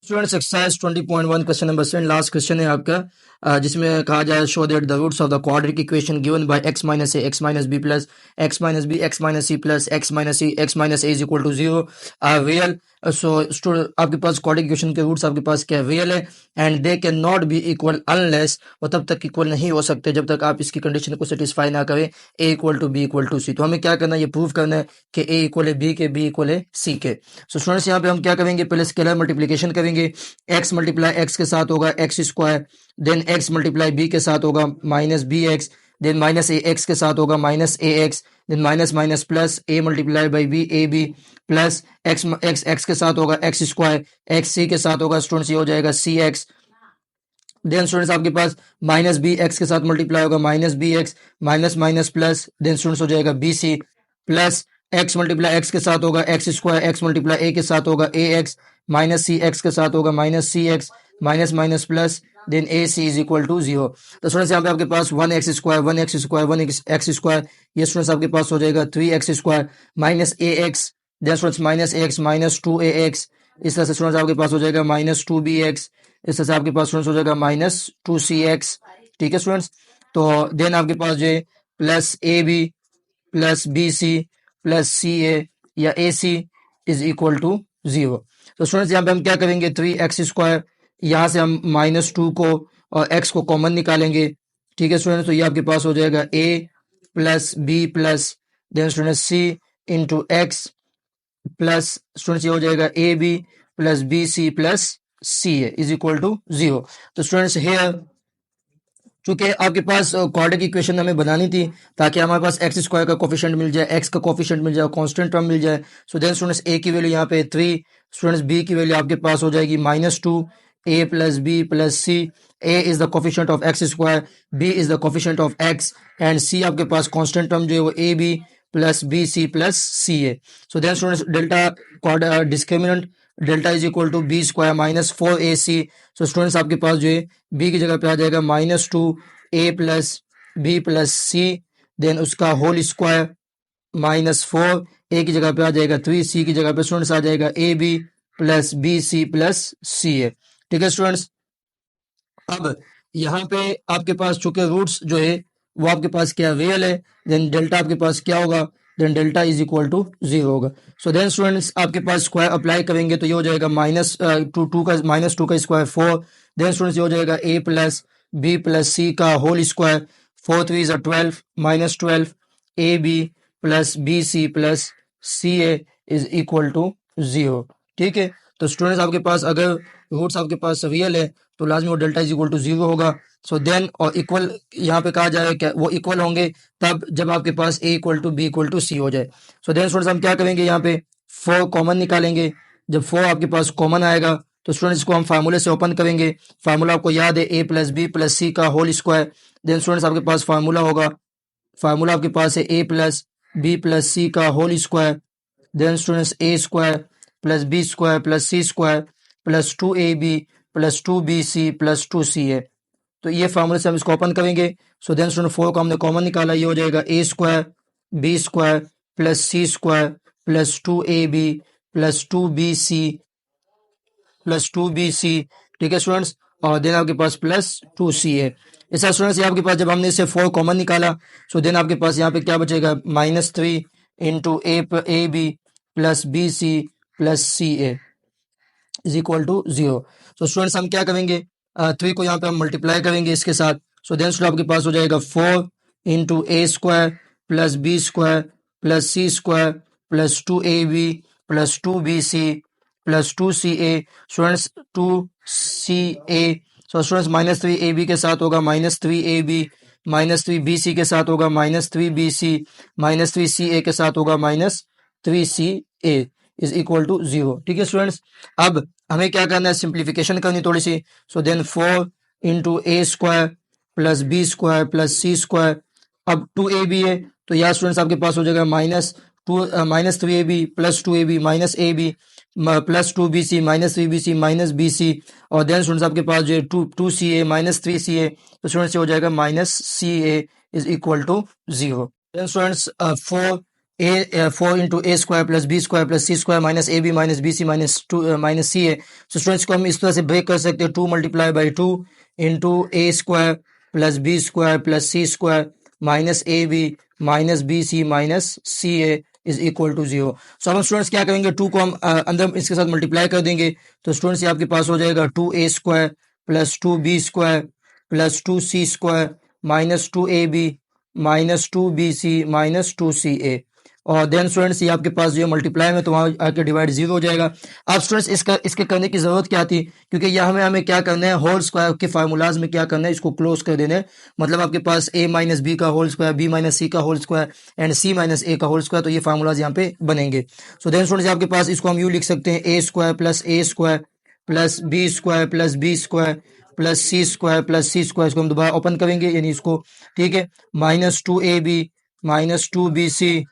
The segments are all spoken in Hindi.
Students exercise 20.1 question number 7 last question है आपका जिसमें कहा जाए show that the roots of the quadratic equation given by x minus a x minus b plus x minus B x minus c plus x minus C x minus a is equal to 0 are real. So आपके पास क्वाड्रेटिक इक्वेशन के रूट्स आपके पास क्या रियल है and they can not be equal unless, वो तब तक इक्वल नहीं हो सकते जब तक आप इसकी कंडीशन को सेटिस्फाई ना करें a equal to b equal to c. तो हमें क्या करना है, ये प्रूव करना है कि ए इक्वल है बी के, बी इक्वल है सी के। सो स्टूडेंट्स यहाँ पे हम क्या करेंगे, पहले स्केलर मल्टीप्लीकेशन करेंगे। एक्स मल्टीप्लाई एक्स के साथ होगा x square, then x multiply b के साथ होगा minus B x, then minus a x के साथ होगा minus a x, then minus minus plus a multiply by b a B plus x x x के साथ होगा एक्स स्क्वायर, एक्स सी के साथ होगा स्टूडेंट्स ये हो जाएगा सी एक्स। देन स्टूडेंट्स आपके पास माइनस बी एक्स के साथ मल्टीप्लाई होगा minus B x minus minus plus, then students हो जाएगा बी सी प्लस एक्स मल्टीप्लाई एक्स के साथ होगा x square, X multiply A के साथ होगा A x minus C X के साथ होगा minus C x minus minus plus, then A C is equal to 0। तो स्टूडेंट्स यहाँ पे आपके पास 1x square 1x square 1x square, ये स्टूडेंट्स आपके पास हो जाएगा 3x square minus a x, then students minus a x minus 2ax, इस तरह से स्टूडेंट्स आपके पास हो जाएगा माइनस 2bx, इस तरह से आपके पास स्टूडेंट्स हो जाएगा माइनस 2cx। ठीक है स्टूडेंट्स, तो देन आपके पास जो है plus a B plus B C plus C a या a C is equal to 0। तो स्टूडेंट्स यहाँ पे हम क्या करेंगे, 3x स्क्वायर, यहाँ से हम माइनस 2 को और x को कॉमन निकालेंगे। ठीक है स्टूडेंट्स, तो ये आपके पास हो जाएगा a plus B plus then student C into X plus students ये हो जाएगा A B plus B C plus C A is equal to 0। तो स्टूडेंट्स हेयर चूंकि आपके पास क्वाड्रेटिक इक्वेशन हमें बनानी थी ताकि हमारे पास एक्स स्क्वायर का कोफिशिएंट मिल जाए, एक्स का कोफिशिएंट मिल जाए, कांस्टेंट टर्म मिल जाए। सो देन स्टूडेंट्स ए की वैल्यू यहाँ पे 3, स्टूडेंट्स बी की वैल्यू आपके पास हो जाएगी -2, a plus B plus C, A is the coefficient of x square, b is the coefficient of x and c आपके पास कांस्टेंट टर्म जो है वो a B plus B C plus C a. So then students delta discriminant delta is equal to b square minus 4ac। So students आपके पास जो है बी की जगह पे आ जाएगा -2a प्लस बी प्लस सी, देन उसका होल स्क्वायर -4, ए की जगह पे आ जाएगा 3, सी की जगह पे स्टूडेंट्स आ जाएगा A B plus B C plus C a. ठीक है स्टूडेंट्स, अब यहाँ पे आपके पास चूंकि रूट्स जो है वो आपके पास क्या रियल है, देन डेल्टा आपके पास क्या होगा, then delta is equal to 0 होगा। सो देन स्टूडेंट्स आपके पास स्क्वायर अप्लाई करेंगे तो ये हो जाएगा -2 का स्क्वायर 4, देन स्टूडेंट्स ये हो जाएगा a plus B plus C का whole square, 4 3 is 12 -12 A B plus B C plus C A is equal to 0। ठीक है, तो स्टूडेंट्स आपके पास अगर रूट्स आपके पास रियल है तो लाजमी वो डेल्टा इज इक्वल टू 0 होगा। सो देन और इक्वल यहाँ पे कहा जा रहा है क्या वो इक्वल होंगे तब जब आपके पास a equal to b equal to c हो जाए। सो देन स्टूडेंट्स हम क्या करेंगे, यहाँ पे 4 कॉमन निकालेंगे। जब 4 आपके पास कॉमन आएगा तो स्टूडेंट्स इसको हम फार्मूले से ओपन करेंगे। फार्मूला आपको याद है a plus B plus C का होल स्क्वायर, देन स्टूडेंट्स आपके पास फार्मूला होगा, फार्मूला आपके पास है a plus B plus C का whole square, then students a square plus B square plus C square plus 2ab plus 2bc plus 2ca। तो ये फार्मूले से हम इसको ओपन करेंगे। सो देन स्टूडेंट 4 को हमने कॉमन निकाला, ये हो जाएगा a square B square plus C square plus 2ab plus 2bc plus 2bc। ठीक है स्टूडेंट्स, और देन आपके पास प्लस 2ca। ऐसा स्टूडेंट्स ये आपके पास जब हमने इसे 4 कॉमन निकाला सो देन आपके पास यहाँ पे क्या बचेगा, -3 into A B plus B C plus C A is equal to 0। So students हम क्या करेंगे, 3 को यहाँ पे हम मल्टीप्लाई करेंगे इसके साथ। सो देन स्टूडेंट आपके पास हो जाएगा 4 इंटू ए square plus B square plus सी square plus 2ab plus 2bc plus 2ca। Students 2ca, so students -3ab के साथ होगा -3ab, -3bc के साथ होगा -3bc, -3ca के साथ होगा -3ca इज इक्वल टू 0। ठीक है स्टूडेंट्स, अब हमें क्या करना है, सिंप्लीफिकेशन करनी थोड़ी सी। सो देन 4 इंटू ए square plus B square plus सी स्क्वायर, अब 2ab है तो यहाँ स्टूडेंट्स आपके पास हो जाएगा -3ab plus 2ab minus A B plus 2bc minus 3bc minus bc, और देन स्टूडेंट्स आपके पास जो है 2ca माइनस 3ca, तो स्टूडेंट्स ये हो जाएगा -ca is equal to 0। Then students 4 a 4 into a square plus b square plus c square minus ab minus bc minus 2 minus ca। So students को हम इस तरह से ब्रेक कर सकते हैं, 2 multiply by 2 into A square plus B square plus C square minus A B minus B C minus C A is equal to 0। So अब हम स्टूडेंट्स क्या करेंगे, 2 को हम अंदर इसके साथ मल्टीप्लाई कर देंगे। तो स्टूडेंट्स ये आपके पास हो जाएगा 2a square plus 2b square plus 2c square minus 2ab minus 2bc minus 2ca। और देन स्टूडेंट्स ये आपके पास जो है मल्टीप्लाई में तो वहाँ आके डिवाइड 0 हो जाएगा। अब स्टूडेंट्स इसके करने की जरूरत क्या थी, क्योंकि यह हमें क्या करना है, होल स्क्वायर के फार्मूलाज में क्या करना है, इसको क्लोज कर देना है। मतलब आपके पास a माइनस बी का whole square, b minus c का whole square and c minus a का होल स्क्वायर, तो ये फार्मूलाज यहाँ पे बनेंगे। सो देन स्टूडेंट्स आपके पास इसको हम यूँ लिख सकते हैं, a square plus b square plus b square plus C square plus C square. इसको हम दोबारा ओपन करेंगे, यानी इसको, ठीक है, minus 2ab minus 2bc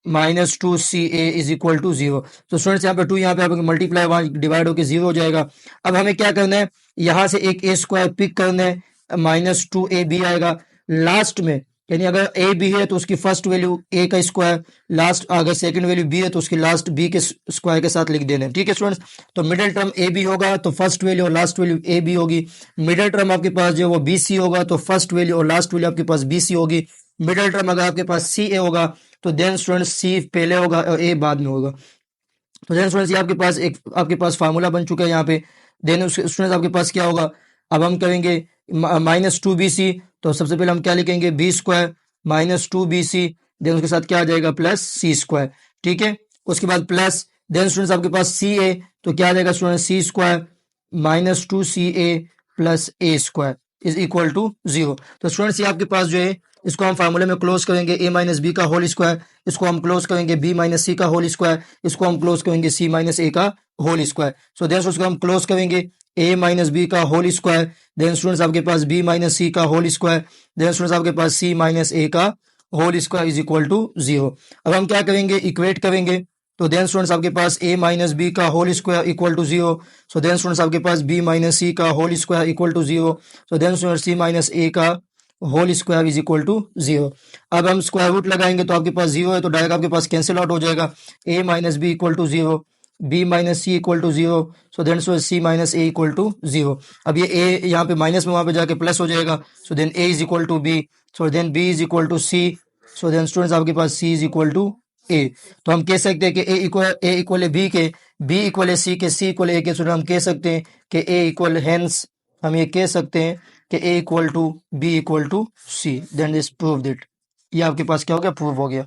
minus 2ca is equal to 0। तो स्टूडेंट्स यहाँ पे 2 यहाँ पे आप मल्टीप्लाई वहाँ डिवाइड होकर 0 हो जाएगा। अब हमें क्या करना है, यहाँ से एक a स्क्वायर पिक करना है, माइनस 2ab आएगा लास्ट में, यानी अगर a b है तो उसकी फर्स्ट वैल्यू a का स्क्वायर, लास्ट अगर सेकंड वैल्यू b है तो उसकी लास्ट b के स्क्वायर के साथ लिख देना है, ठीक है स्टूडेंट्स। तो मिडिल टर्म a b होगा तो फर्स्ट वैल्यू और लास्ट वैल्यू a b होगी। मिडिल टर्म आपके पास जो है वो b c होगा तो फर्स्ट वैल्यू और लास्ट वैल्यू आपके पास b c होगी। मिडिल टर्म अगर आपके पास c a होगा तो देन स्टूडेंट्स सी पहले होगा और ए बाद में होगा। तो देन स्टूडेंट्स ये आपके पास फार्मूला बन चुका है यहाँ पे। देन स्टूडेंट्स आपके पास क्या होगा, अब हम करेंगे माइनस 2bc, तो सबसे पहले हम क्या लिखेंगे, B square minus 2bc, then उसके साथ क्या आ जाएगा, प्लस सी स्क्वायर, ठीक है। उसके बाद प्लस, देन स्टूडेंट्स आपके पास सी ए, तो क्या आ जाएगा student, c square minus 2ca plus a square is equal to 0। तो स्टूडेंट्स ये आपके पास जो है इसको हम फार्मूले में क्लोज करेंगे, a माइनस बी का होल स्क्वायर, इसको हम क्लोज करेंगे b माइनस सी का होल स्क्वायर, इसको हम क्लोज करेंगे c माइनस ए का होल स्क्वायर। सो देन उसको हम क्लोज करेंगे a माइनस बी का होल स्क्वायर, देन स्टूडेंट्स आपके पास b माइनस सी का होल स्क्वायर, देन स्टूडेंट्स आपके पास c माइनस ए का whole square is equal to 0। अब हम क्या करेंगे, इक्वेट करेंगे, तो देन स्टूडेंट्स आपके पास a माइनस बी का whole square equal to 0। So then students आपके पास b माइनस सी का whole square equal to 0। So then students c minus a का whole square is equal to 0। अब हम स्क्वायर रूट लगाएंगे तो आपके पास 0 है तो डायरेक्ट आपके पास कैंसिल आउट हो जाएगा, a minus b equal to 0, b minus c equal to 0, so then c minus a equal to 0। अब ये a यहाँ पे माइनस में वहाँ पे जाके प्लस हो जाएगा, so then a is equal to b, so then b is equal to c, so then students आपके पास c is equal to a। तो हम कह सकते हैं कि a इक्वल है b के, b इक्वल है c के, c इक्वल a के, सो हम कह सकते हैं कि a इक्वल, हेंस हम ये कह सकते हैं कि a equal to b equal to c, then this proved it. ये आपके पास क्या हो गया, प्रूव हो गया।